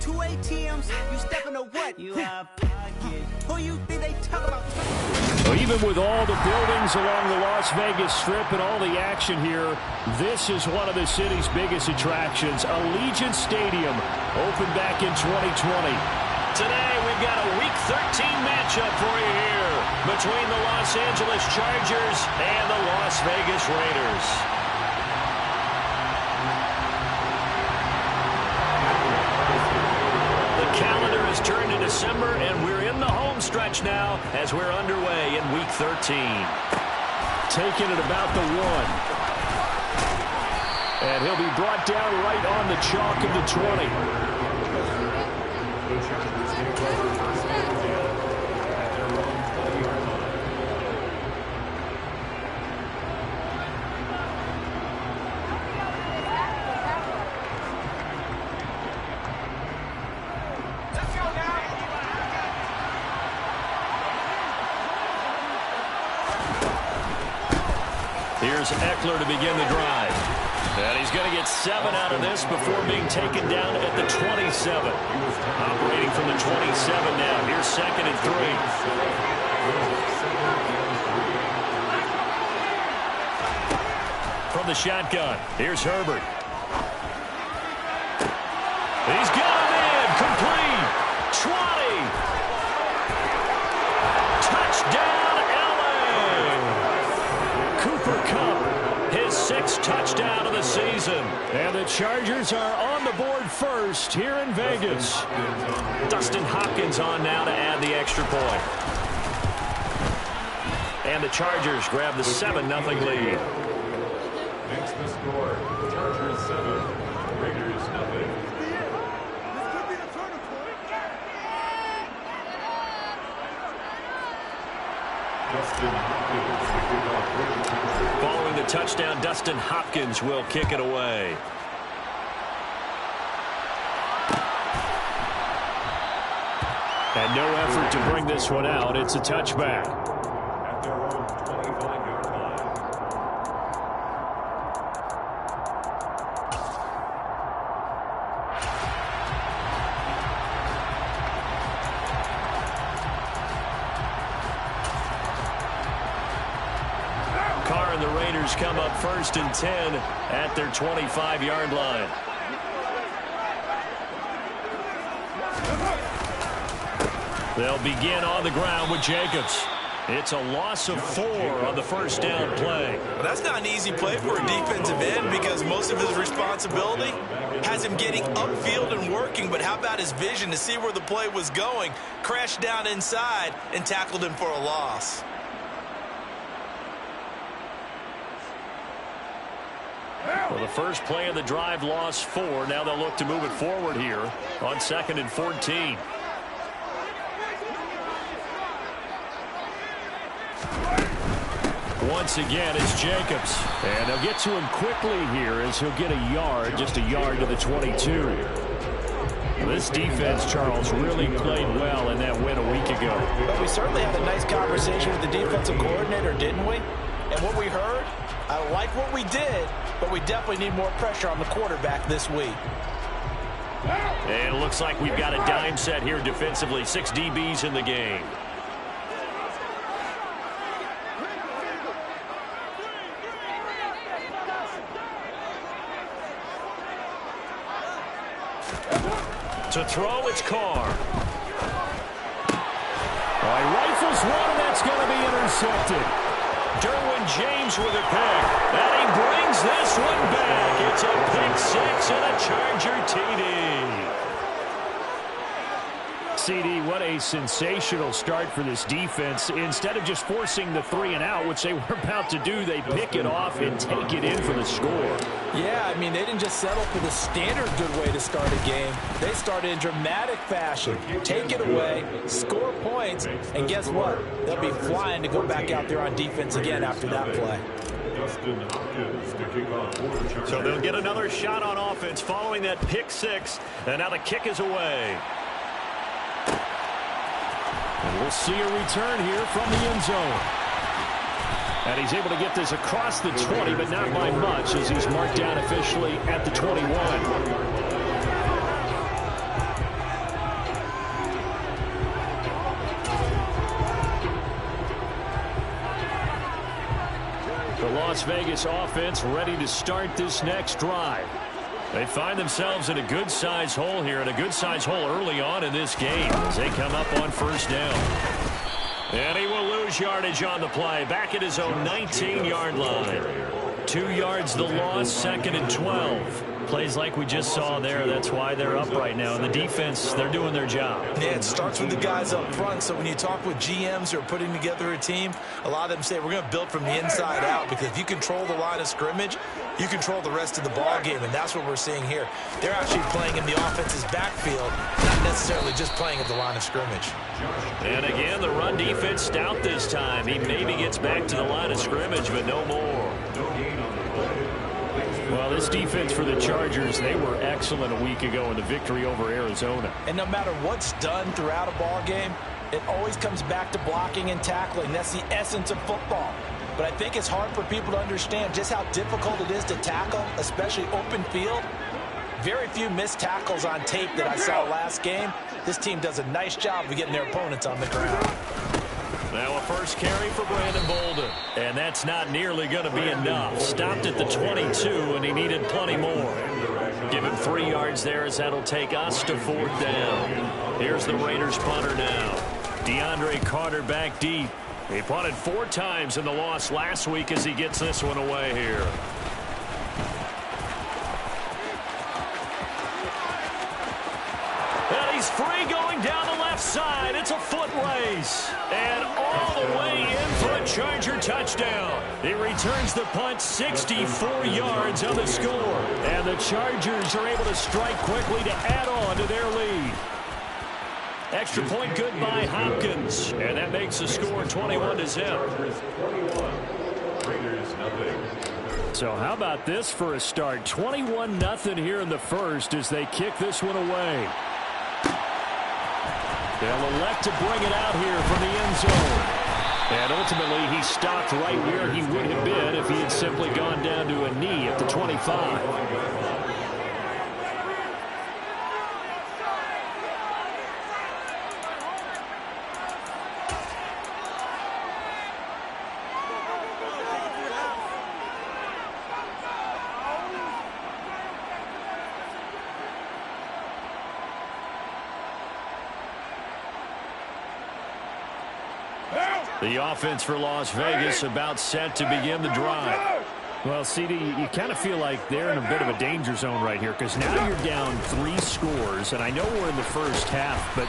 Two ATMs, you stepping to what? You out pocket. Who you think they talk about? Well, even with all the buildings along the Las Vegas Strip and all the action here, this is one of the city's biggest attractions. Allegiant Stadium opened back in 2020. Today, we've got a Week 13 matchup for you here between the Los Angeles Chargers and the Las Vegas Raiders. The calendar has turned to December, and we're in the home stretch now as we're underway in Week 13. Taking it about the 1. And he'll be brought down right on the chalk of the 20. Here's Eckler to begin the drive. And he's going to get 7 out of this before being taken down at the 27. Operating from the 27 now. Here's 2nd and 3. From the shotgun, here's Herbert. He's got him in. Complete. 20. Touchdown, LA. Cooper Kupp, his 6th touchdown of the season. And the Chargers are on the board first here in Vegas. Dustin Hopkins on now to add the extra point. And the Chargers grab the 7-0 lead. Next to score, Chargers 7, Raiders 0. Following the touchdown, Dustin Hopkins will kick it away. And no effort to bring this one out. It's a touchback. At their own 25-yard line. Carr and the Raiders come up 1st and 10 at their 25-yard line. They'll begin on the ground with Jacobs. It's a loss of 4 on the first down play. Well, that's not an easy play for a defensive end because most of his responsibility has him getting upfield and working, but how about his vision to see where the play was going, crashed down inside, and tackled him for a loss. Well, the first play of the drive lost 4. Now they'll look to move it forward here on 2nd and 14. Once again, it's Jacobs. And they'll get to him quickly here as he'll get a yard, just a yard to the 22. This defense, Charles, really played well in that win a week ago. But we certainly had a nice conversation with the defensive coordinator, didn't we? And what we heard, I like what we did, but we definitely need more pressure on the quarterback this week. And it looks like we've got a dime set here defensively. 6 DBs in the game. To throw, it's Carr. He rifles one, and that's going to be intercepted. Derwin James with a pick. And he brings this one back. It's a pick 6 and a Charger TD. CD, what a sensational start for this defense. Instead of just forcing the 3 and out, which they were about to do, they pick it off and take it in for the score. Yeah, I mean, they didn't just settle for the standard good way to start a game. They started in dramatic fashion. Take it away, score points, and guess what? They'll be flying to go back out there on defense again after that play. So they'll get another shot on offense following that pick 6, and now the kick is away. And we'll see a return here from the end zone. And he's able to get this across the 20, but not by much as he's marked down officially at the 21. Las Vegas offense ready to start this next drive. They find themselves in a good-sized hole here, and a good-sized hole early on in this game as they come up on first down. And he will lose yardage on the play, back at his own 19-yard line. 2 yards the loss, 2nd and 12. Plays like we just saw there. That's why they're up right now. And the defense, they're doing their job. Yeah, it starts with the guys up front. So when you talk with GMs who are putting together a team, a lot of them say we're going to build from the inside out, because if you control the line of scrimmage, you control the rest of the ball game, and that's what we're seeing here. They're actually playing in the offense's backfield, not necessarily just playing at the line of scrimmage. And again, the run defense stout this time. He maybe gets back to the line of scrimmage, but no more. Well, this defense for the Chargers, they were excellent a week ago in the victory over Arizona. And no matter what's done throughout a ball game, it always comes back to blocking and tackling. That's the essence of football. But I think it's hard for people to understand just how difficult it is to tackle, especially open field. Very few missed tackles on tape that I saw last game. This team does a nice job of getting their opponents on the ground. Now a first carry for Brandon Bolden. And that's not nearly going to be enough. Stopped at the 22, and he needed plenty more. Give him 3 yards there, as that'll take us to 4th down. Here's the Raiders punter now. DeAndre Carter back deep. He punted 4 times in the loss last week as he gets this one away here. And he's free going down the left side. It's a foot race. And all the way in for a Charger touchdown. He returns the punt 64 yards on the score. And the Chargers are able to strike quickly to add on to their lead. Extra point good by Hopkins. And that makes the score 21-0. So how about this for a start? 21-0 here in the first as they kick this one away. They'll elect to bring it out here from the end zone. And ultimately, he stopped right where he would have been if he had simply gone down to a knee at the 25. The offense for Las Vegas about set to begin the drive. Well, CD, you kind of feel like they're in a bit of a danger zone right here, because now you're down 3 scores, and I know we're in the first half, but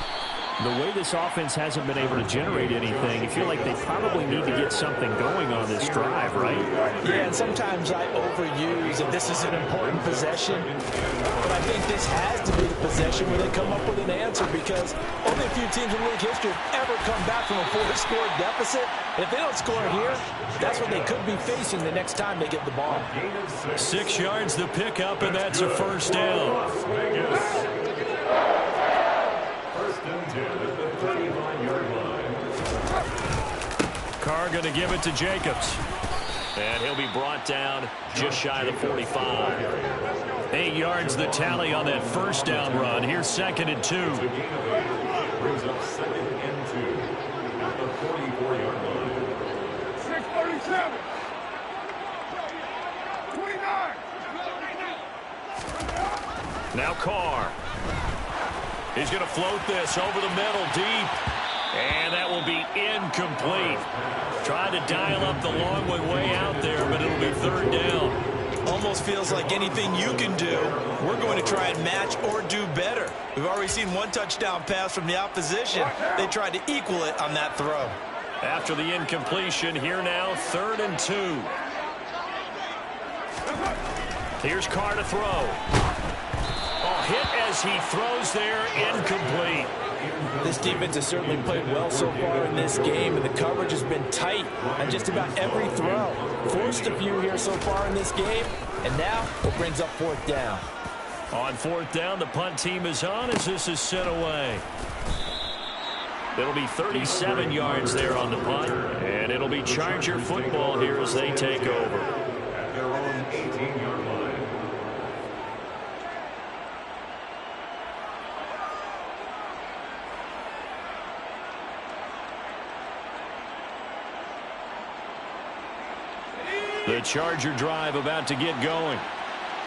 the way this offense hasn't been able to generate anything, you feel like they probably need to get something going on this drive, right? Yeah, and sometimes I overuse that this is an important possession, but I think this has to be the possession where they come up with an answer, because only a few teams in league history have ever come back from a 4-score deficit. And if they don't score here, that's what they could be facing the next time they get the ball. 6 yards the pickup, and that's a first down. Carr going to give it to Jacobs. And he'll be brought down just shy of the 45. 8 yards the tally on that first down run. Here's 2nd and 2. Brings up 2nd and 2 at the 44-yard line. 6:37. 29. Now Carr. He's going to float this over the middle deep. And that will be incomplete. Tried to dial up the long way out there, but it'll be 3rd down. Almost feels like anything you can do, we're going to try and match or do better. We've already seen 1 touchdown pass from the opposition. They tried to equal it on that throw. After the incompletion, here now, 3rd and 2. Here's Carr to throw. Oh, hit as he throws there, incomplete. This defense has certainly played well so far in this game, and the coverage has been tight on just about every throw. Forced a few here so far in this game, and now it brings up 4th down. On 4th down, the punt team is on as this is sent away. It'll be 37 yards there on the punt, and it'll be Charger football here as they take over. At their own 18-yard line. The Charger drive about to get going.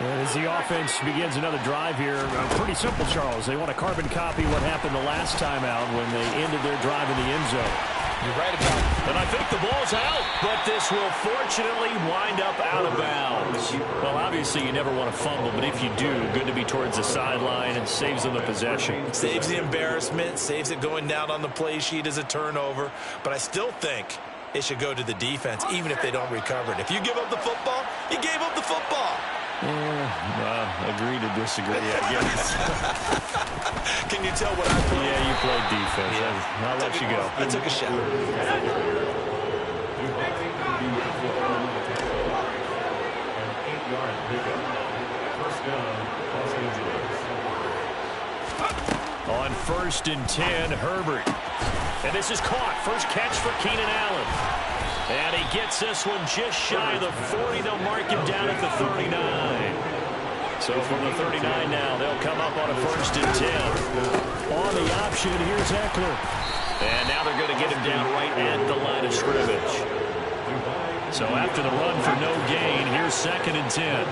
And as the offense begins another drive here, pretty simple, Charles. They want to carbon copy what happened the last time out when they ended their drive in the end zone. You're right about it. And I think the ball's out, but this will fortunately wind up out of bounds. Well, obviously you never want to fumble, but if you do, good to be towards the sideline and saves them the possession. Saves the embarrassment, saves it going down on the play sheet as a turnover, but I still think it should go to the defense, even if they don't recover it. If you give up the football, you gave up the football. Agree to disagree, I guess. Can you tell what I played? Yeah, you played defense. Yeah. I'll let you go. I took a shot. On 1st and 10, Herbert. And this is caught. First catch for Keenan Allen. And he gets this one just shy of the 40. They'll mark him down at the 39. So from the 39 now, they'll come up on a 1st and 10. On the option, here's Eckler. And now they're going to get him down right at the line of scrimmage. So after the run for no gain, here's 2nd and 10.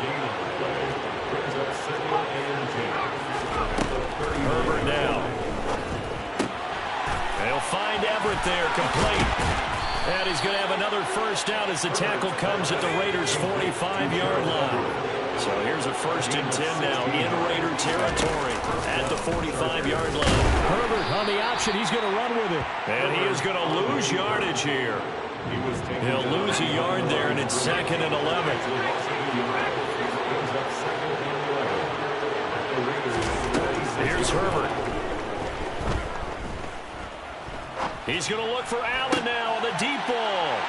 Herbert now. They'll find Everett there, complete. And he's going to have another first down as the tackle comes at the Raiders' 45-yard line. So here's a 1st and 10 now in Raider territory at the 45-yard line. Herbert on the option. He's going to run with it. And he is going to lose yardage here. He'll lose a yard there, and it's 2nd and 11. Here's Herbert. He's going to look for Allen now on the deep ball.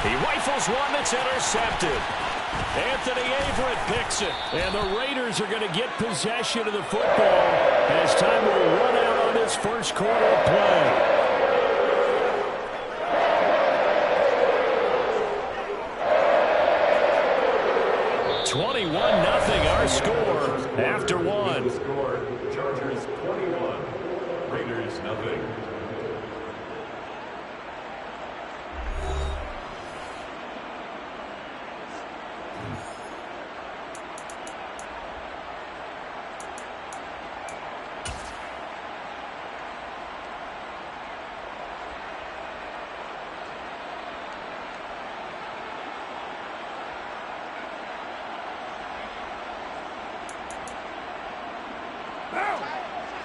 He rifles one that's intercepted. Anthony Averett picks it. And the Raiders are going to get possession of the football as time will run out on this first quarter of play. Nothing. Our score after one. Chargers 21, Raiders nothing.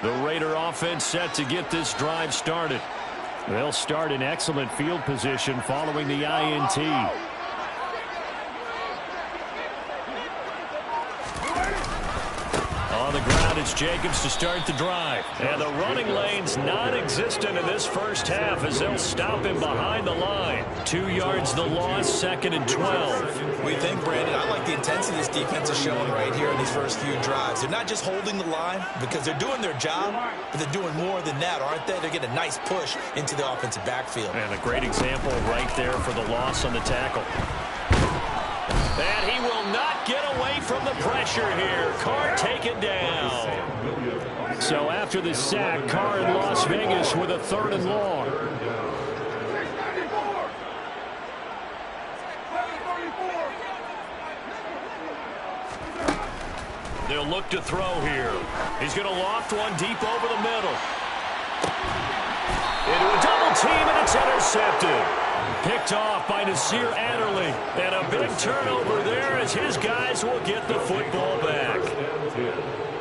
The Raider offense set to get this drive started. They'll start in excellent field position following the INT. On the ground, it's Jacobs to start the drive. And the running lane's non-existent in this first half as they'll stop him behind the line. 2 yards the loss, 2nd and 12. We think, Brandon, I like the intensity this defense is showing right here in these first few drives. They're not just holding the line because they're doing their job, but they're doing more than that, aren't they? They're getting a nice push into the offensive backfield. And a great example right there for the loss on the tackle. And he will not get away from the pressure here. Carr taken down. So after the sack, Carr in Las Vegas with a 3rd and long. They'll look to throw here. He's going to loft one deep over the middle. Into a double team, and it's intercepted. Picked off by Nasir Adderley. And a big turnover there as his guys will get the football back.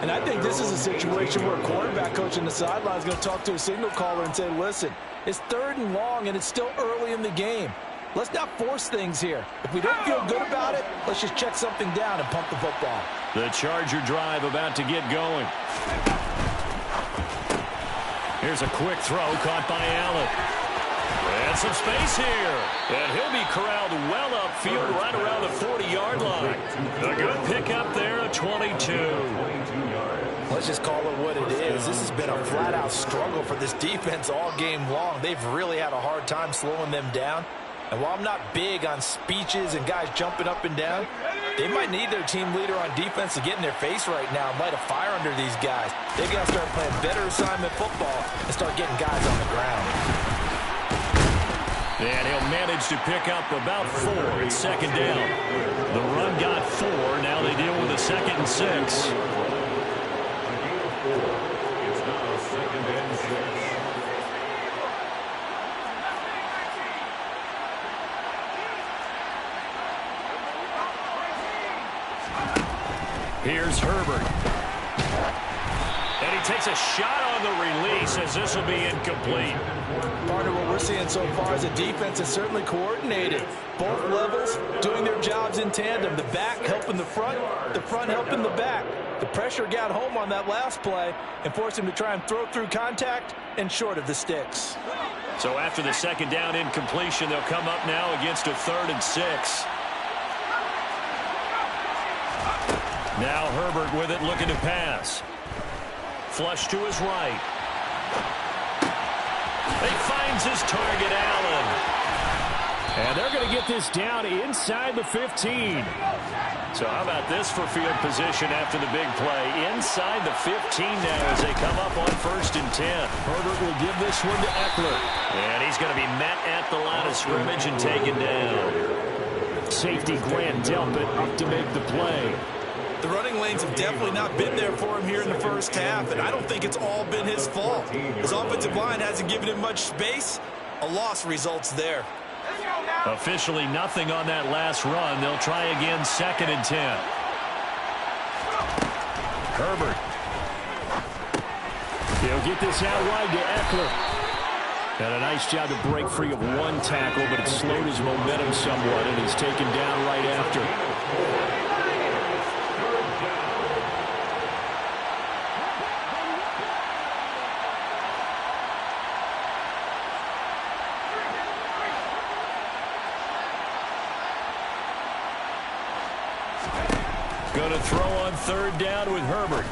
And I think this is a situation where a quarterback coach in the sideline is going to talk to a signal caller and say, listen, it's 3rd and long, and it's still early in the game. Let's not force things here. If we don't feel good about it, let's just check something down and pump the football. The Charger drive about to get going. Here's a quick throw caught by Allen. And some space here. And he'll be corralled well upfield right around the 40-yard line. A good pickup there at 22. Let's just call it what it is. This has been a flat-out struggle for this defense all game long. They've really had a hard time slowing them down. And while I'm not big on speeches and guys jumping up and down, they might need their team leader on defense to get in their face right now and light a fire under these guys. They've got to start playing better assignment football and start getting guys on the ground. And he'll manage to pick up about 4. It's second down. The run got 4. Now they deal with a 2nd and 6. It's now 2nd and 6. Here's Herbert. And he takes a shot on the release as this will be incomplete. Partner, what we're seeing so far is the defense is certainly coordinated. Both levels doing their jobs in tandem. The back helping the front helping the back. The pressure got home on that last play and forced him to try and throw through contact and short of the sticks. So after the 2nd down incompletion, they'll come up now against a 3rd and 6. Now Herbert with it, looking to pass. Flush to his right. He finds his target, Allen. And they're going to get this down inside the 15. So how about this for field position after the big play? Inside the 15 now as they come up on 1st and 10. Herbert will give this one to Eckler. And he's going to be met at the line of scrimmage and taken down. Safety Grant Delpit up to make the play. The running lanes have definitely not been there for him here in the first half, and I don't think it's all been his fault. His offensive line hasn't given him much space. A loss results there. Officially nothing on that last run. They'll try again 2nd and 10. Herbert. He'll get this out wide to Eckler. And a nice job to break free of one tackle, but it slowed his momentum somewhat, and he's taken down right after. Going to throw on 3rd down with Herbert.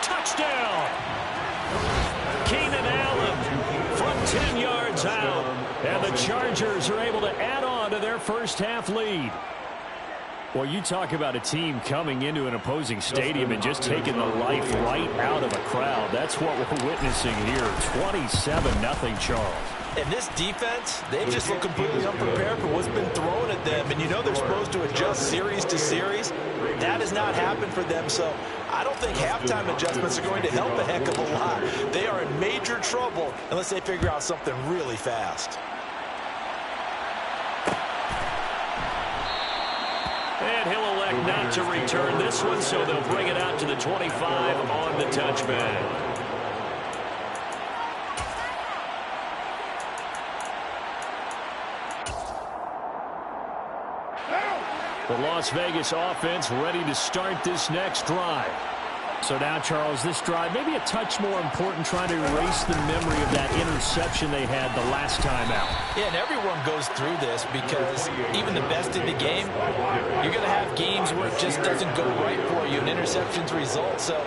Touchdown! Keenan Allen from 10 yards out. And the Chargers are able to add on to their first half lead. Well, you talk about a team coming into an opposing stadium and just taking the life right out of a crowd. That's what we're witnessing here. 27-0, Charles. And this defense, they just look completely unprepared for what's been thrown at them. And you know they're supposed to adjust series to series. That has not happened for them. So I don't think halftime adjustments are going to help a heck of a lot. They are in major trouble unless they figure out something really fast. And he'll elect not to return this one, so they'll bring it out to the 25 on the touchback. The Las Vegas offense ready to start this next drive. So now, Charles, this drive maybe a touch more important, trying to erase the memory of that interception they had the last time out. Yeah, and everyone goes through this because even the best in the game, you're going to have games where it just doesn't go right for you and interceptions result. So,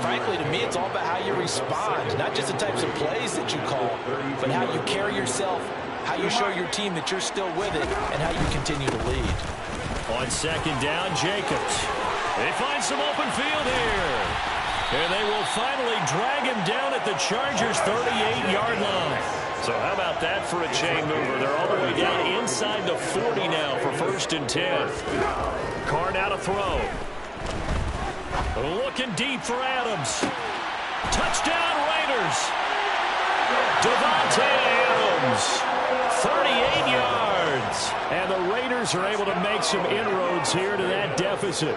frankly, to me, it's all about how you respond, not just the types of plays that you call, but how you carry yourself, how you show your team that you're still with it, and how you continue to lead. On 2nd down, Jacobs. They find some open field here. And they will finally drag him down at the Chargers' 38-yard line. So how about that for a chain mover? They're all the way down inside the 40 now for 1st and 10. Carr now to throw. Looking deep for Adams. Touchdown Raiders. Devontae Adams. 38 yards. And the Raiders are able to make some inroads here to that deficit.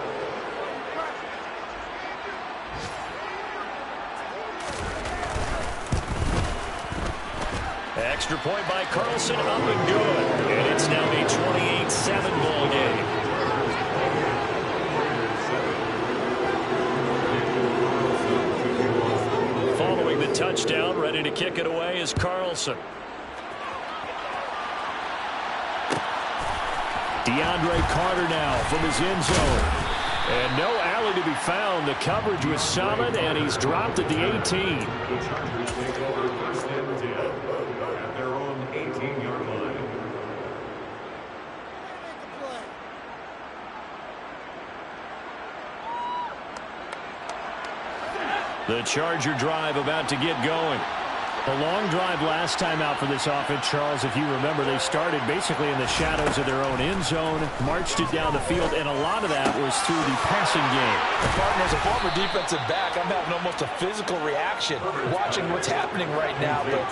Extra point by Carlson, up and good. And it's now a 28-7 ball game. Following the touchdown, ready to kick it away is Carlson. DeAndre Carter now from his end zone. And no alley to be found. The coverage was solid, and he's dropped at the 18. The Chargers take over 1st and 10 at their own 18-yard line. The Charger drive about to get going. A long drive last time out for this offense, Charles. If you remember, they started basically in the shadows of their own end zone, marched it down the field, and a lot of that was through the passing game. Partner, as a former defensive back, I'm having almost a physical reaction watching what's happening right now. But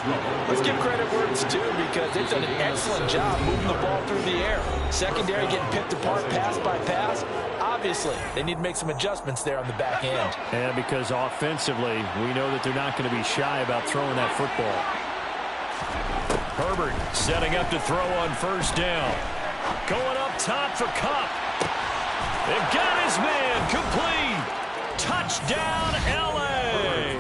let's give credit where it's due, because they've done an excellent job moving the ball through the air. Secondary getting picked apart pass by pass. Obviously, they need to make some adjustments there on the back end. And because offensively, we know that they're not going to be shy about throwing that football. Herbert setting up to throw on first down. Going up top for Kupp. They've got his man complete. Touchdown, L.A.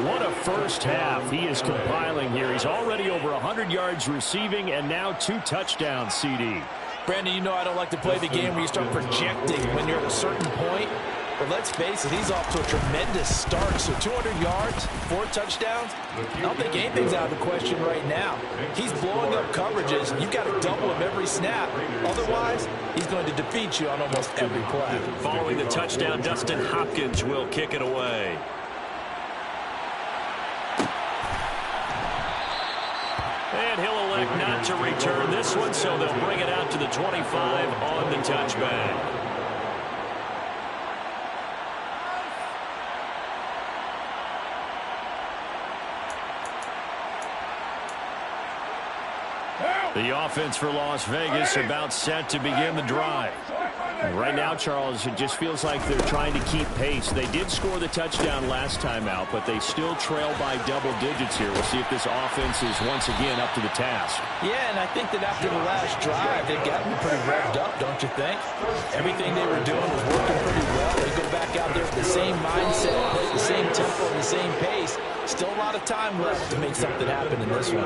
What a first half he is compiling here. He's already over 100 yards receiving and now 2 touchdowns, CD. Brandon, you know I don't like to play the game where you start projecting when you're at a certain point. But let's face it, he's off to a tremendous start. So 200 yards, 4 touchdowns. I don't think anything's out of the question right now. He's blowing up coverages. You've got to double him every snap. Otherwise, he's going to defeat you on almost every play. Following the touchdown, Dustin Hopkins will kick it away. And he'll elect not to return this one, so they'll bring it out to the 25 on the touchback. The offense for Las Vegas about set to begin the drive. Right now, Charles, it just feels like they're trying to keep pace. They did score the touchdown last time out, but they still trail by double digits here. We'll see if this offense is once again up to the task. Yeah, and I think that after the last drive, they've gotten pretty revved up, don't you think? Everything they were doing was working pretty well. They go back out there with the same mindset, the same tempo, and the same pace. Still a lot of time left to make something happen in this one.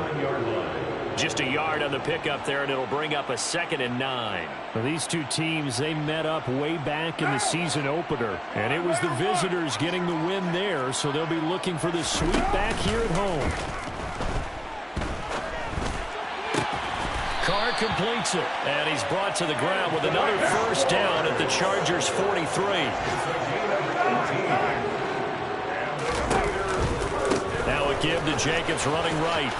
Just a yard on the pickup there, and it'll bring up a 2nd and 9. Well, these two teams, they met up way back in the season opener, and it was the visitors getting the win there, so they'll be looking for the sweep back here at home. Carr completes it, and he's brought to the ground with another first down at the Chargers' 43. Now a give to Jacobs running right.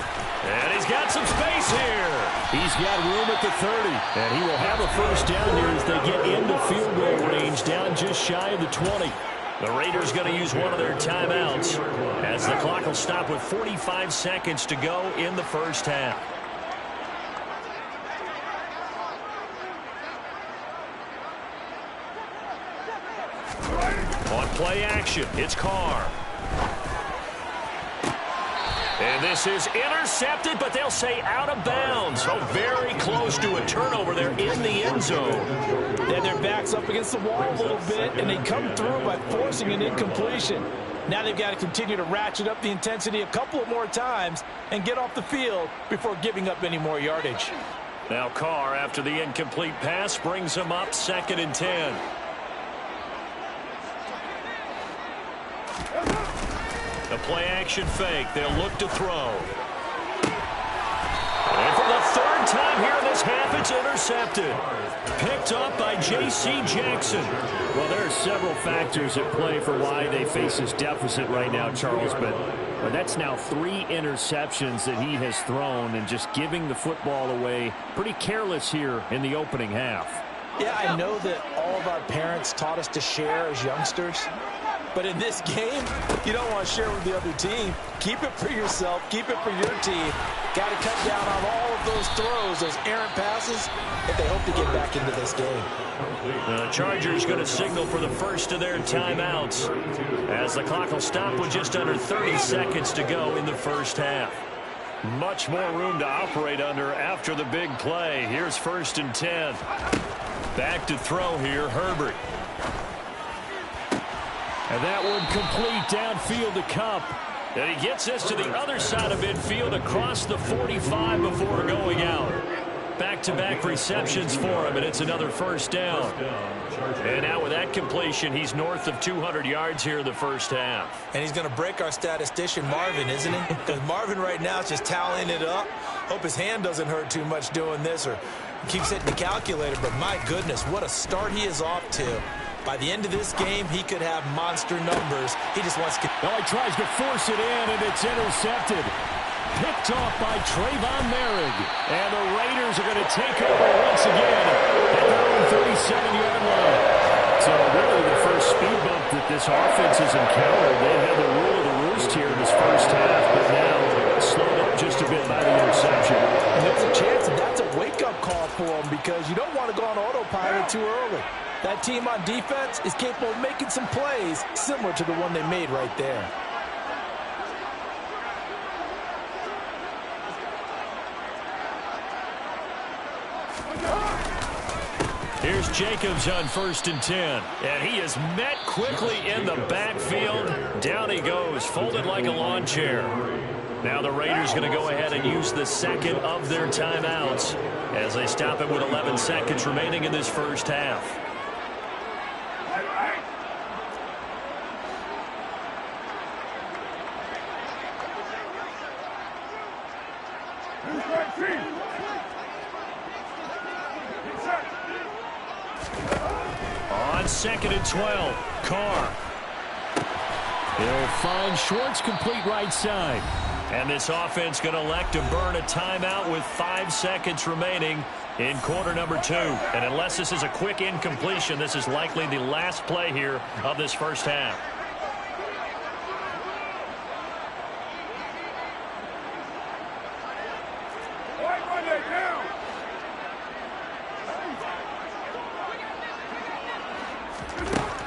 And he's got some space here. He's got room at the 30. And he will have a first down here as they get into field goal range, down just shy of the 20. The Raiders going to use one of their timeouts as the clock will stop with 45 seconds to go in the first half. On play action, it's Carr. And this is intercepted, but they'll say out of bounds. So very close to a turnover there in the end zone. And their back's up against the wall a little bit, and they come through by forcing an incompletion. Now they've got to continue to ratchet up the intensity a couple of more times and get off the field before giving up any more yardage. Now Carr, after the incomplete pass, brings him up 2nd and 10. A play-action fake. They'll look to throw. And for the 3rd time here in this half, it's intercepted. Picked up by J.C. Jackson. Well, there are several factors at play for why they face this deficit right now, Charles, but that's now 3 interceptions that he has thrown and just giving the football away. Pretty careless here in the opening half. Yeah, I know that all of our parents taught us to share as youngsters. But in this game, you don't want to share with the other team. Keep it for yourself. Keep it for your team. Got to cut down on all of those throws, those errant passes, if they hope to get back into this game. The Chargers going to signal for the first of their timeouts as the clock will stop with just under 30 seconds to go in the first half. Much more room to operate under after the big play. Here's 1st and 10. Back to throw here, Herbert. And that one complete downfield to Kupp. And he gets this to the other side of midfield across the 45 before going out. Back-to-back receptions for him, and it's another first down. And now with that completion, he's north of 200 yards here in the first half. And he's going to break our statistician, Marvin, isn't he? Because Marvin right now is just tallying it up. Hope his hand doesn't hurt too much doing this or keeps hitting the calculator. But my goodness, what a start he is off to. By the end of this game, he could have monster numbers. He just wants to... Well, he tries to force it in, and it's intercepted. Picked off by Trayvon Merrick. And the Raiders are going to take over once again at their own 37-yard line. So really the first speed bump that this offense has encountered. They had the rule of the roost here in this first half, but now slowed up just a bit by the interception. And there's a chance that that's a wake-up call for him because you don't want to go on autopilot too early. That team on defense is capable of making some plays similar to the one they made right there. Here's Jacobs on 1st and 10. And he is met quickly in the backfield. Down he goes, folded like a lawn chair. Now the Raiders going to go ahead and use the second of their timeouts as they stop it with 11 seconds remaining in this first half. On 2nd and 12, Carr. He'll find Schwartz complete right side. And this offense going to elect to burn a timeout with 5 seconds remaining in quarter number 2. And unless this is a quick incompletion, this is likely the last play here of this first half.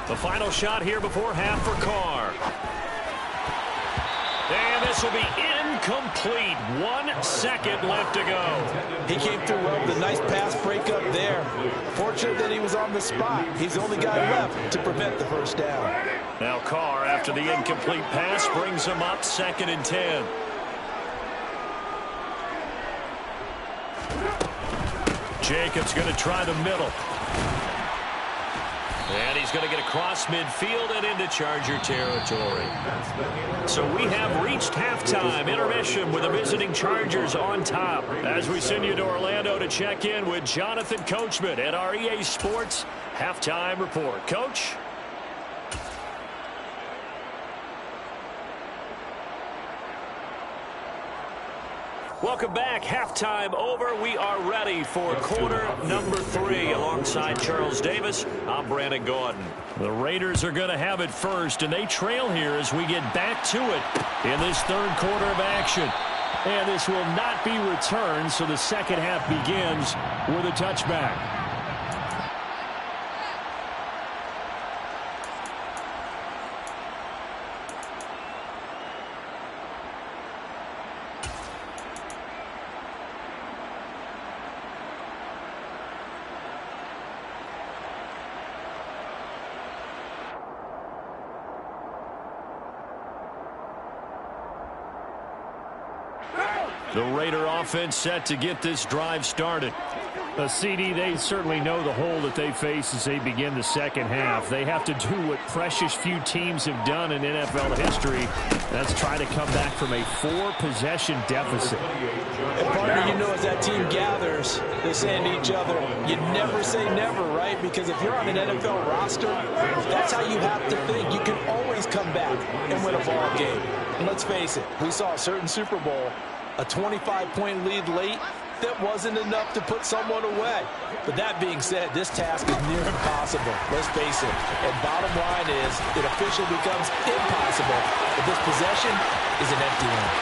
The final shot here before half for Carr. And this will be incomplete. 1 second left to go. He came through well with a nice pass breakup there. Fortunate that he was on the spot. He's the only guy left to prevent the first down. Now Carr, after the incomplete pass, brings him up 2nd and 10. Jacobs going to try the middle. And he's going to get across midfield and into Charger territory. So we have reached halftime intermission with the visiting Chargers on top. As we send you to Orlando to check in with Jonathan Coachman at our EA Sports Halftime Report. Coach? Welcome back. Halftime over. We are ready for quarter number 3. Alongside Charles Davis, I'm Brandon Gaudin. The Raiders are going to have it first, and they trail here as we get back to it in this third quarter of action. And this will not be returned, so the second half begins with a touchback. The Raider offense set to get this drive started. CD, they certainly know the hole that they face as they begin the second half. They have to do what precious few teams have done in NFL history. That's try to come back from a 4-possession deficit. And partner, you know, as that team gathers, they're saying to each other, you never say never, right? Because if you're on an NFL roster, that's how you have to think. You can always come back and win a ball game. And let's face it, we saw a certain Super Bowl, a 25-point lead late, that wasn't enough to put someone away. But that being said, this task is near impossible. Let's face it. And bottom line is, it officially becomes impossible if this possession is an empty one.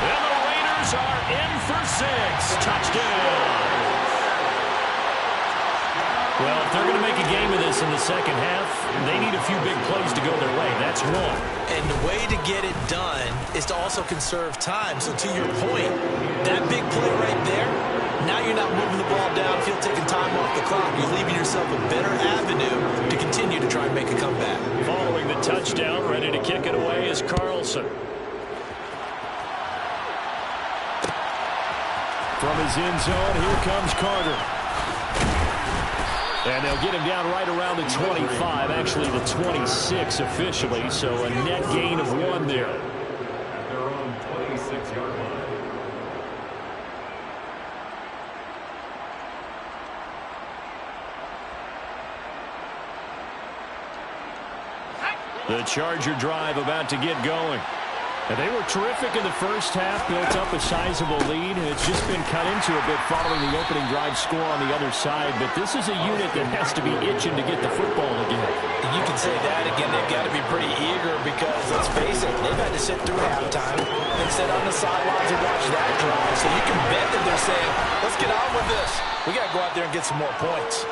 And the Raiders are in for 6. Touchdown. Well, if they're going to make a game of this in the second half, they need a few big plays to go their way. That's one. And the way to get it done is to also conserve time. So to your point, that big play right there, now you're not moving the ball downfield, taking time off the clock. You're leaving yourself a better avenue to continue to try and make a comeback. Following the touchdown, ready to kick it away is Carlson. From his end zone, here comes Carter. And they'll get him down right around the 25, actually the 26 officially, so a net gain of 1 there. At their own 26-yard line. The Charger drive about to get going. And they were terrific in the first half, built up a sizable lead, and it's just been cut into a bit following the opening drive score on the other side. But this is a unit that has to be itching to get the football again. You can say that again. They've got to be pretty eager because, let's face it, they've had to sit through halftime and sit on the sidelines and watch that drive. So you can bet that they're saying, let's get on with this. We got to go out there and get some more points.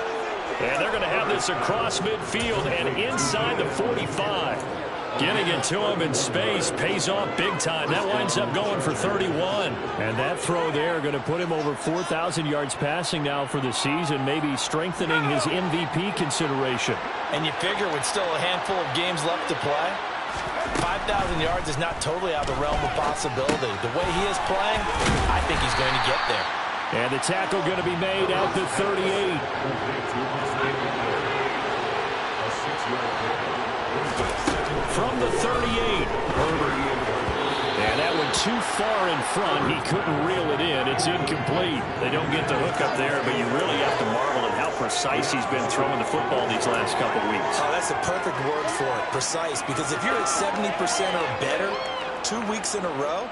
And they're going to have this across midfield and inside the 45. Getting it to him in space pays off big time. That winds up going for 31. And that throw there going to put him over 4,000 yards passing now for the season, maybe strengthening his MVP consideration. And you figure with still a handful of games left to play, 5,000 yards is not totally out of the realm of possibility. The way he is playing, I think he's going to get there. And the tackle going to be made at the 38. From the 38, Herbert. And that one too far in front. He couldn't reel it in. It's incomplete. They don't get the hook up there, but you really have to marvel at how precise he's been throwing the football these last couple weeks. Oh, that's the perfect word for it, precise. Because if you're at 70% or better 2 weeks in a row,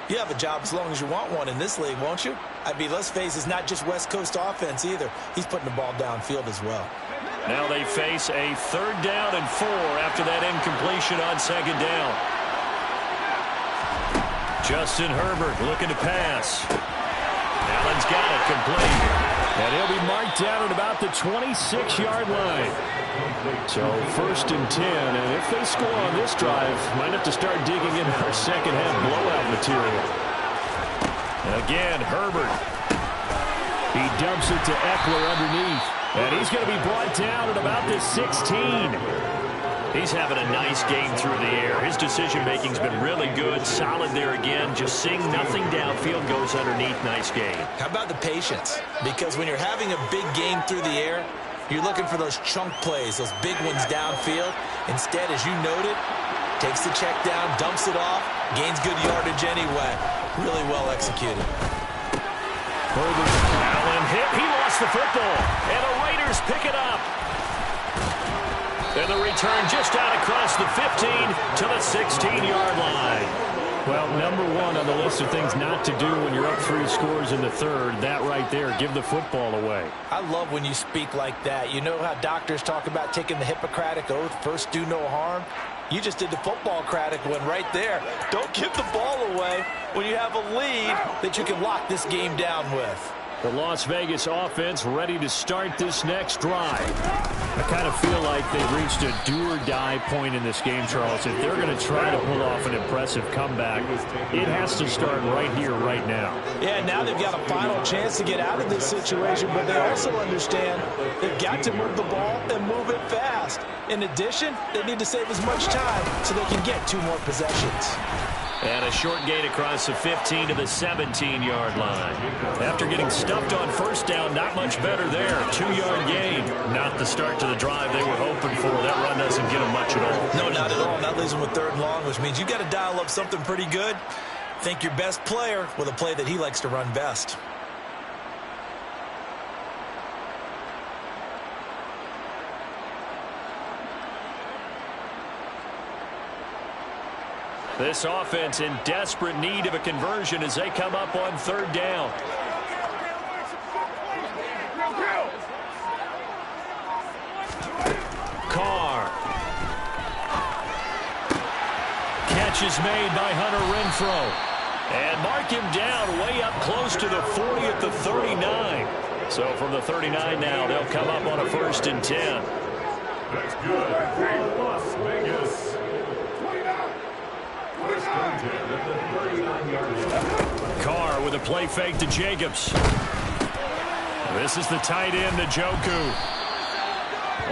you have a job as long as you want one in this league, won't you? I mean, let's face it, it's not just West Coast offense either. He's putting the ball downfield as well. Now they face a 3rd down and 4 after that incompletion on 2nd down. Justin Herbert looking to pass. Allen's got it complete. And he'll be marked down at about the 26-yard line. So 1st and 10, and if they score on this drive, might have to start digging into our second half blowout material. Again, Herbert. He dumps it to Eckler underneath. And he's going to be brought down at about the 16. He's having a nice game through the air. His decision-making's been really good. Solid there again. Just seeing nothing downfield, goes underneath. Nice game. How about the patience? Because when you're having a big game through the air, you're looking for those chunk plays, those big ones downfield. Instead, as you noted, takes the check down, dumps it off, gains good yardage anyway. Really well executed. Herbert, Allen hit. He lost the football. And the Raiders pick it up. And the return just out across the 15 to the 16-yard line. Well, number one on the list of things not to do when you're up 3 scores in the 3rd, that right there, give the football away. I love when you speak like that. You know how doctors talk about taking the Hippocratic Oath, first do no harm? You just did the football-cratic one right there. Don't give the ball away when you have a lead that you can lock this game down with. The Las Vegas offense ready to start this next drive. I kind of feel like they've reached a do-or-die point in this game, Charles. If they're going to try to pull off an impressive comeback, it has to start right here, right now. Yeah, now they've got a final chance to get out of this situation, but they also understand they've got to move the ball and move it fast. In addition, they need to save as much time so they can get 2 more possessions. And a short gain across the 15 to the 17-yard line. After getting stuffed on 1st down, not much better there. 2-yard gain. Not the start to the drive they were hoping for. That run doesn't get them much at all. No, not at all. That leaves them with 3rd and long, which means you've got to dial up something pretty good. Think your best player with a play that he likes to run best. This offense in desperate need of a conversion as they come up on 3rd down. Carr. Catch is made by Hunter Renfrow. And mark him down way up close to the 40 at the 39. So from the 39 now, they'll come up on a 1st and 10. That's good. Las Vegas. Carr with a play fake to Jacobs. This is the tight end to Njoku.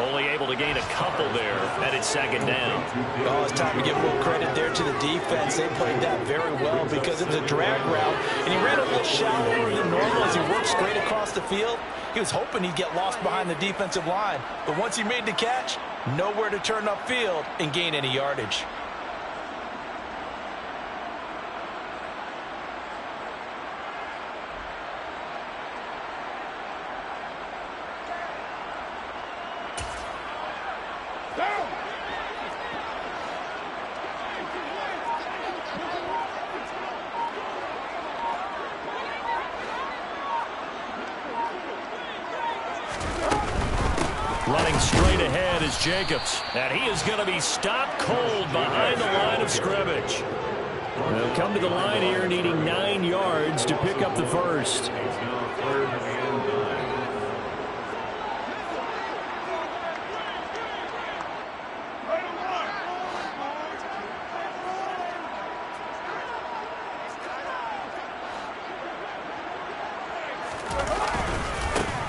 Only able to gain a couple there, and it's 2nd down. Oh, it's time to give a little credit there to the defense. They played that very well because it was a drag route, and he ran a little shallower than normal as he worked straight across the field. He was hoping he'd get lost behind the defensive line, but once he made the catch, nowhere to turn upfield and gain any yardage. Looking straight ahead is Jacobs. And he is going to be stopped cold behind the line of scrimmage. They'll come to the line here needing 9 yards to pick up the first.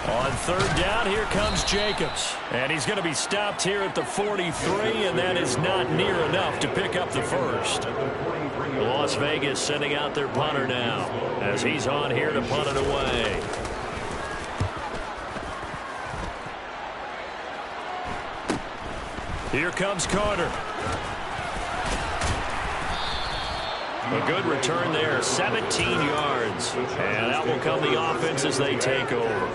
On third down, here comes Jacobs. And he's going to be stopped here at the 43, and that is not near enough to pick up the first. Las Vegas sending out their punter now as he's on here to punt it away. Here comes Carter. A good return there, 17 yards. And out will come the offense as they take over.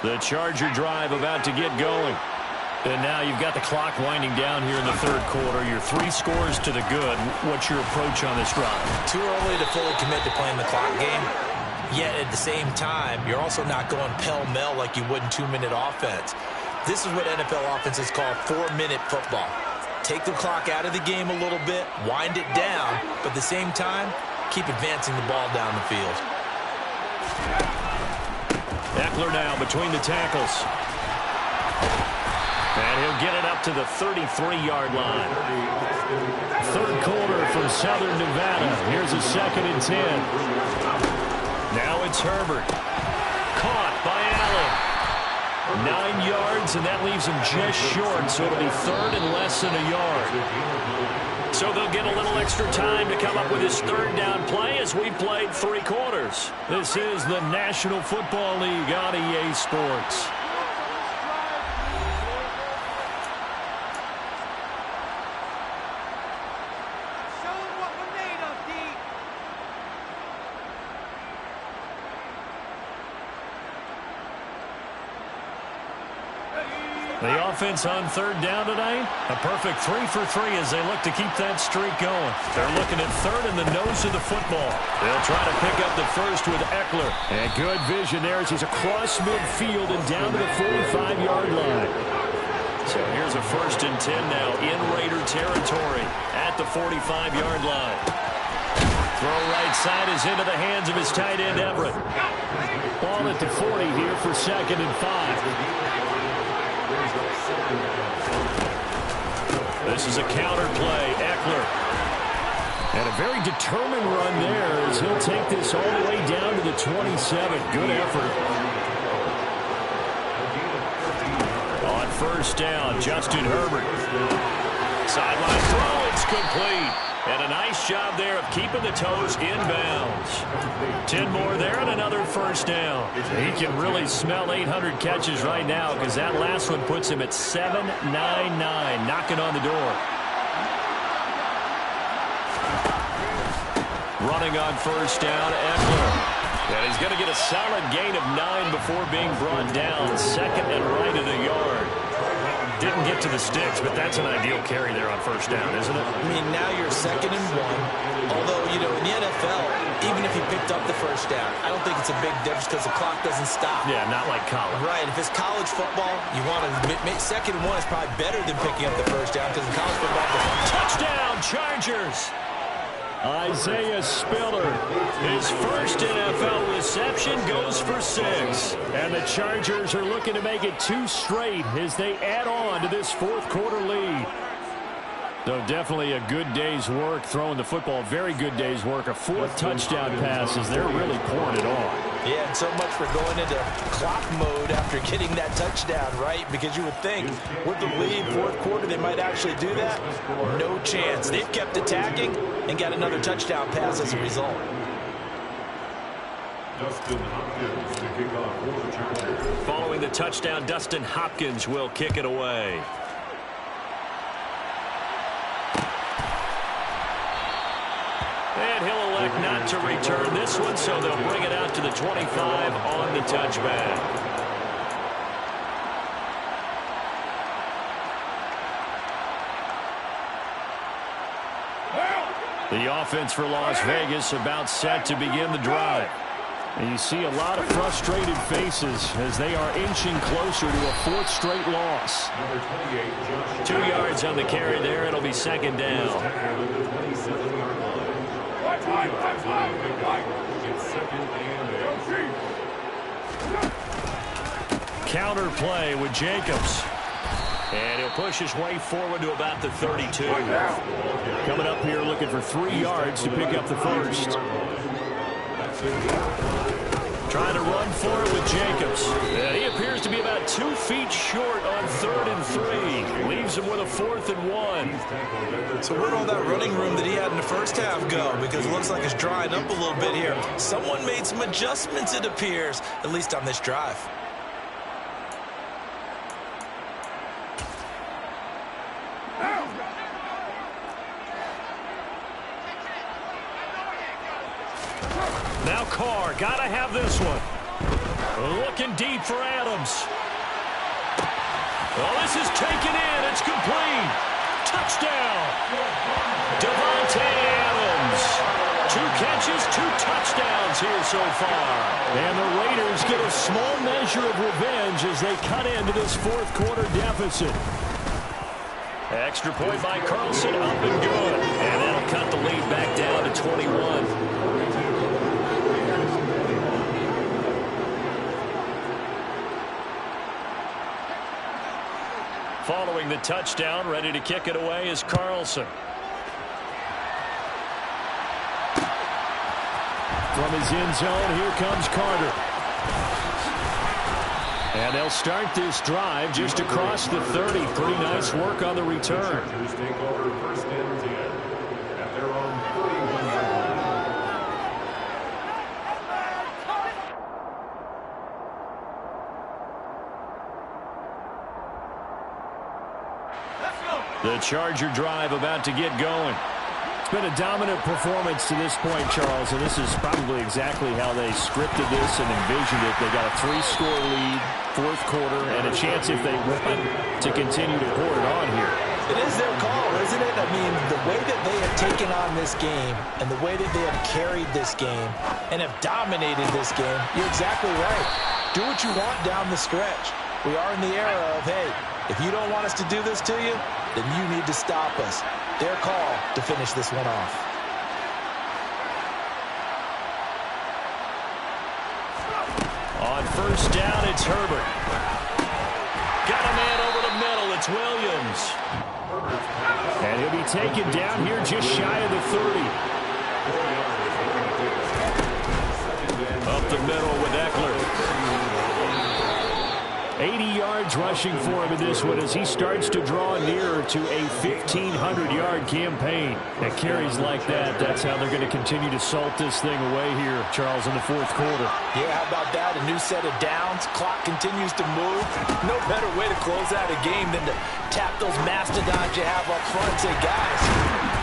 The Charger drive about to get going. And now you've got the clock winding down here in the third quarter. You're 3 scores to the good. What's your approach on this drive? Too early to fully commit to playing the clock game. Yet at the same time, you're also not going pell-mell like you would in 2-minute offense. This is what NFL offenses call 4-minute football. Take the clock out of the game a little bit, wind it down, but at the same time, keep advancing the ball down the field. Eckler now between the tackles. And he'll get it up to the 33-yard line. Third quarter from Southern Nevada. Here's a 2nd and 10. Now it's Herbert. Caught by Allen. 9 yards, and that leaves him just short, so it'll be 3rd and less than a yard. So they'll get a little extra time to come up with his 3rd down play as we've played 3 quarters. This is the National Football League on EA Sports. The offense on 3rd down tonight, a perfect 3 for 3 as they look to keep that streak going. They're looking at 3rd in the nose of the football. They'll try to pick up the first with Eckler. And good vision there as he's across midfield and down to the 45-yard line. So here's a 1st and 10 now in Raider territory at the 45-yard line. Throw right side is into the hands of his tight end, Everett. Ball at the 40 here for 2nd and 5. This is a counter play. Eckler. And a very determined run there as he'll take this all the way down to the 27. Good effort. On 1st down, Justin Herbert. Sideline throw. It's complete. And a nice job there of keeping the toes inbounds. 10 more there and another 1st down. He can really smell 800 catches right now because that last one puts him at 799, knocking on the door. Running on 1st down, Eckler. And he's going to get a solid gain of 9 before being brought down. 2nd and right of the yard. Didn't get to the sticks, but that's an ideal carry there on 1st down, isn't it? I mean, now you're 2nd and 1. Although, you know, in the NFL, even if you picked up the 1st down, I don't think it's a big difference because the clock doesn't stop. Yeah, not like college. Right. If it's college football, you want to make 2nd and 1 is probably better than picking up the 1st down because in college football, touchdown, Chargers! Isaiah Spiller, his first NFL reception, goes for 6. And the Chargers are looking to make it 2 straight as they add on to this 4th quarter lead. So definitely a good day's work throwing the football. Very good day's work. A 4th touchdown pass as they're really pouring it on. Yeah, and so much for going into clock mode after getting that touchdown, right? Because you would think with the lead, 4th quarter, they might actually do that. No chance. They've kept attacking and got another touchdown pass as a result. Dustin Hopkins to kick off for the Chargers. Following the touchdown, Dustin Hopkins will kick it away. And he'll elect not to return this one, so they'll bring it out to the 25 on the touchback. The offense for Las Vegas about set to begin the drive. And you see a lot of frustrated faces as they are inching closer to a fourth straight loss. 2 yards on the carry there. It'll be second down. Counter play with Jacobs. And he'll push his way forward to about the 32. Coming up here looking for 3 yards to pick up the first. Trying to run for it with Jacobs. And he appears to be about 2 feet short on 3rd and 3. Leaves him with a 4th and 1. So where'd all that running room that he had in the first half go? Because it looks like it's drying up a little bit here. Someone made some adjustments, it appears, at least on this drive. Now Carr, gotta have this one. Looking deep for Adams. Oh, this is taken in. It's complete. Touchdown. Davante Adams. 2 catches, 2 touchdowns here so far. And the Raiders get a small measure of revenge as they cut into this fourth quarter deficit. Extra point by Carlson, up and good. And that'll cut the lead back down to 21. Following the touchdown, ready to kick it away is Carlson. From his end zone, here comes Carter. And they'll start this drive just across the 30. Pretty nice work on the return. Take over 1st and 10 at their own 41-yard line. The Charger drive about to get going. It's been a dominant performance to this point, Charles, and this is probably exactly how they scripted this and envisioned it. They got a 3-score lead, fourth quarter, and a chance if they want to continue to pour it on here. It is their call, isn't it? I mean, the way that they have taken on this game and the way that they have carried this game and have dominated this game, you're exactly right. Do what you want down the stretch. We are in the era of, hey, if you don't want us to do this to you, then you need to stop us. Their call to finish this one off. On first down, it's Herbert. Got a man over the middle. It's Williams. And he'll be taken down here just shy of the 30. Up the middle with Eckler. 80 yards rushing for him in this one as he starts to draw nearer to a 1,500-yard campaign. At carries like that, that's how they're going to continue to salt this thing away here, Charles, in the fourth quarter. Yeah, how about that? A new set of downs. Clock continues to move. No better way to close out a game than to tap those mastodons you have up front and say, guys,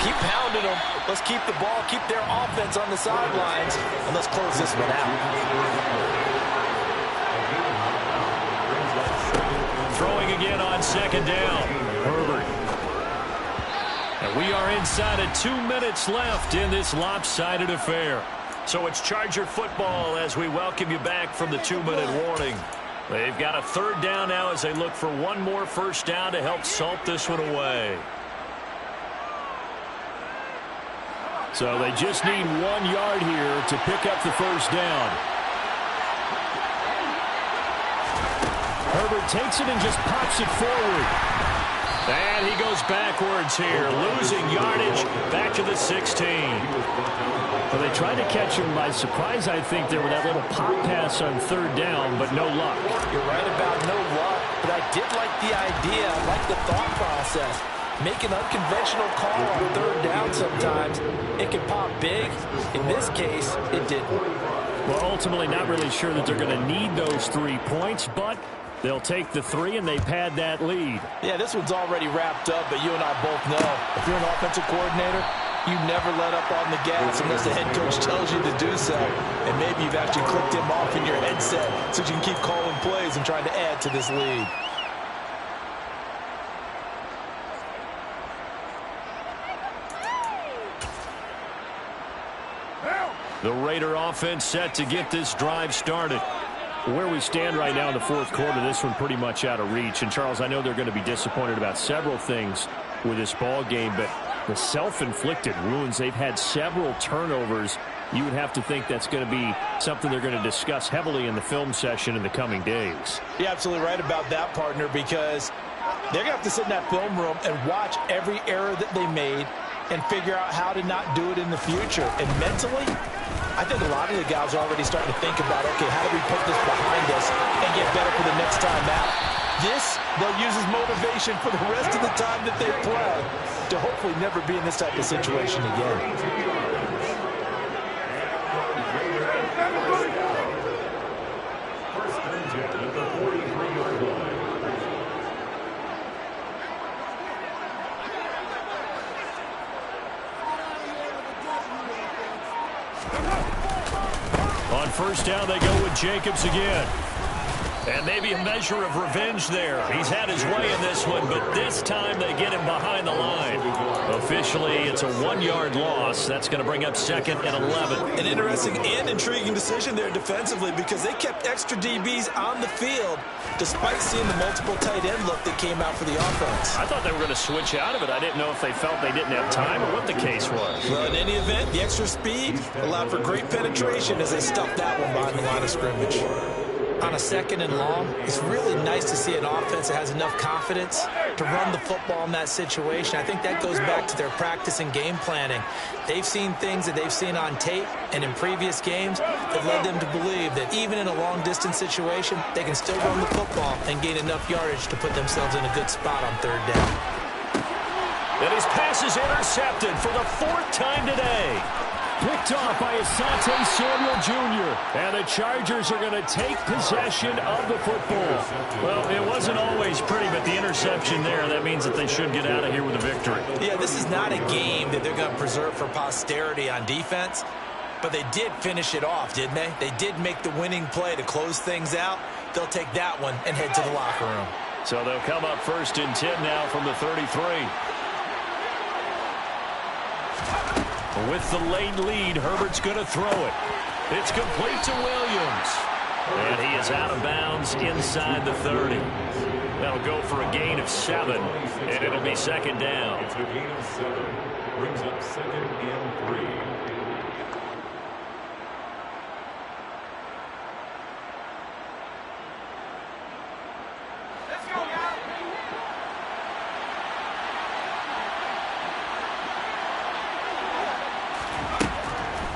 keep pounding them. Let's keep the ball, keep their offense on the sidelines, and let's close this one out. Throwing again on second down. Herbert. And we are inside of 2 minutes left in this lopsided affair. So it's Charger football as we welcome you back from the 2-minute warning. They've got a 3rd down now as they look for one more first down to help salt this one away. So they just need 1 yard here to pick up the first down. Herbert takes it and just pops it forward. And he goes backwards here, losing yardage back to the 16. Well, they tried to catch him by surprise, I think, there with that little pop pass on 3rd down, but no luck. You're right about no luck, but I did like the idea. I like the thought process. Make an unconventional call on 3rd down sometimes. It can pop big. In this case, it didn't. Well, ultimately, not really sure that they're going to need those 3 points, but they'll take the 3 and they pad that lead. Yeah, this one's already wrapped up, but you and I both know if you're an offensive coordinator, you never let up on the gas unless the head coach tells you to do so. And maybe you've actually clicked him off in your headset so you can keep calling plays and trying to add to this lead. The Raider offense set to get this drive started. Where we stand right now in the fourth quarter, this one pretty much out of reach. And, Charles, I know they're going to be disappointed about several things with this ball game, but the self-inflicted wounds, they've had several turnovers. You would have to think that's going to be something they're going to discuss heavily in the film session in the coming days. You're absolutely right about that, partner, because they're going to have to sit in that film room and watch every error that they made and figure out how to not do it in the future. And mentally, I think a lot of the guys are already starting to think about, okay, how do we put this behind us and get better for the next time out? This, they'll use as motivation for the rest of the time that they play to hopefully never be in this type of situation again. On first down, they go with Jacobs again. And maybe a measure of revenge there. He's had his way in this one, but this time they get him behind the line. Officially, it's a 1-yard loss. That's going to bring up 2nd and 11. An interesting and intriguing decision there defensively because they kept extra DBs on the field despite seeing the multiple tight end look that came out for the offense. I thought they were going to switch out of it. I didn't know if they felt they didn't have time or what the case was. Well, in any event, the extra speed allowed for great penetration as they stuffed that one behind the line of scrimmage. On a 2nd and long, it's really nice to see an offense that has enough confidence to run the football in that situation. I think that goes back to their practice and game planning. They've seen things that they've seen on tape and in previous games that led them to believe that even in a long-distance situation, they can still run the football and gain enough yardage to put themselves in a good spot on 3rd down. And his pass is intercepted for the 4th time today. Picked off by Asante Samuel Jr. And the Chargers are going to take possession of the football. Well, it wasn't always pretty, but the interception there, that means that they should get out of here with a victory. Yeah, this is not a game that they're going to preserve for posterity on defense, but they did finish it off, didn't they? They did make the winning play to close things out. They'll take that one and head to the locker room. So they'll come up 1st and 10 now from the 33. With the late lead, Herbert's going to throw it. It's complete to Williams. And he is out of bounds inside the 30. That'll go for a gain of 7, and it'll be 2nd down. It's a gain of 7. Brings up 2nd and 3.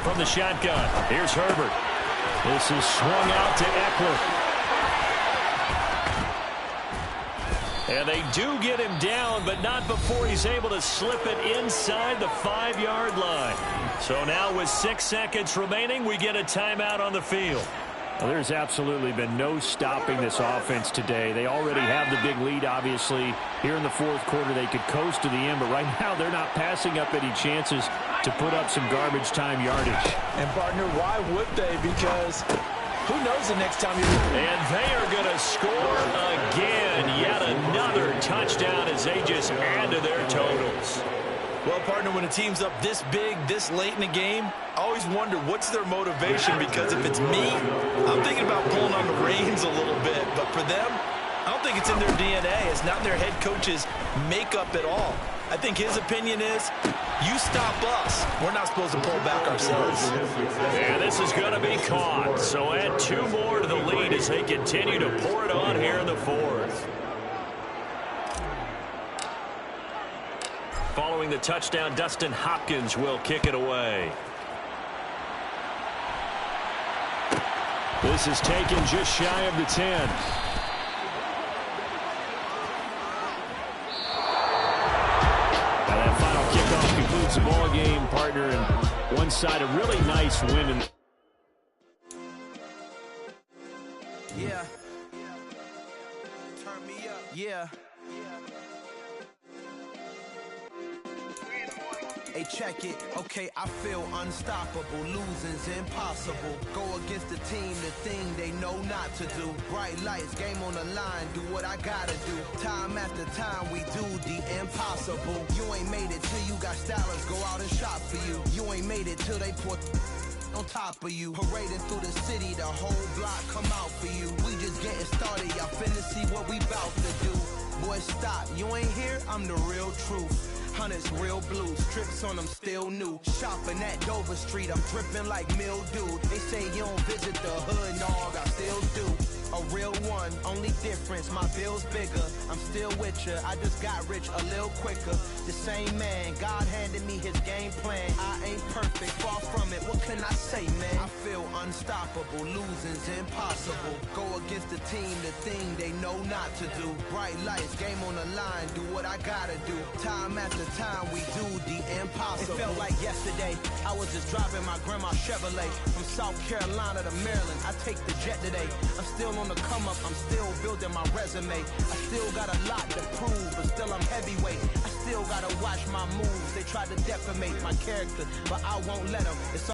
From the shotgun, here's Herbert. This is swung out to Eckler. And they do get him down, but not before he's able to slip it inside the 5-yard line. So now with 6 seconds remaining, we get a timeout on the field. Well, there's absolutely been no stopping this offense today. They already have the big lead, obviously. Here in the 4th quarter, they could coast to the end, but right now they're not passing up any chances to put up some garbage time yardage. And, partner, why would they? Because who knows the next time you... And they are going to score again. Yet another touchdown as they just add to their totals. Well, partner, when a team's up this big, this late in the game, I always wonder what's their motivation, because if it's me, I'm thinking about pulling on the reins a little bit. But for them, I don't think it's in their DNA. It's not in their head coach's makeup at all. I think his opinion is, you stop us. We're not supposed to pull back ourselves. And this is going to be caught. So add 2 more to the lead as they continue to pour it on here in the 4th. Following the touchdown, Dustin Hopkins will kick it away. This is taken just shy of the 10. Now that final kickoff concludes the ball game, partner, and one side a really nice win. Yeah. Turn me up. Yeah. Hey, check it. Okay, I feel unstoppable. Losing's impossible. Go against the team, the thing they know not to do. Bright lights, game on the line. Do what I gotta do. Time after time, we do the impossible. You ain't made it till you got stylists go out and shop for you. You ain't made it till they put on top of you. Parading through the city, the whole block come out for you. We just getting started, y'all finna see what we bout to do. Boy, stop, you ain't here, I'm the real truth. Hunters, real blue, strips on them still new. Shopping at Dover Street, I'm dripping like mildew. They say you don't visit the hood, dog, I still do. A real one, only difference, my bill's bigger. I'm still with ya, I just got rich a little quicker. The same man, God handed me his game plan. I ain't perfect, far from it, what can I say, man? I feel unstoppable, losing's impossible. Go against the team, the thing they know not to do. Bright lights, game on the line, do what I gotta do. Time after time, we do the impossible. It felt like yesterday, I was just driving my grandma's Chevrolet. From South Carolina to Maryland, I take the jet today. I'm still on the come up, I'm still building my resume. I still got a lot to prove, but still I'm heavyweight. I still gotta watch my moves, they try to defamate my character, but I won't let them. It's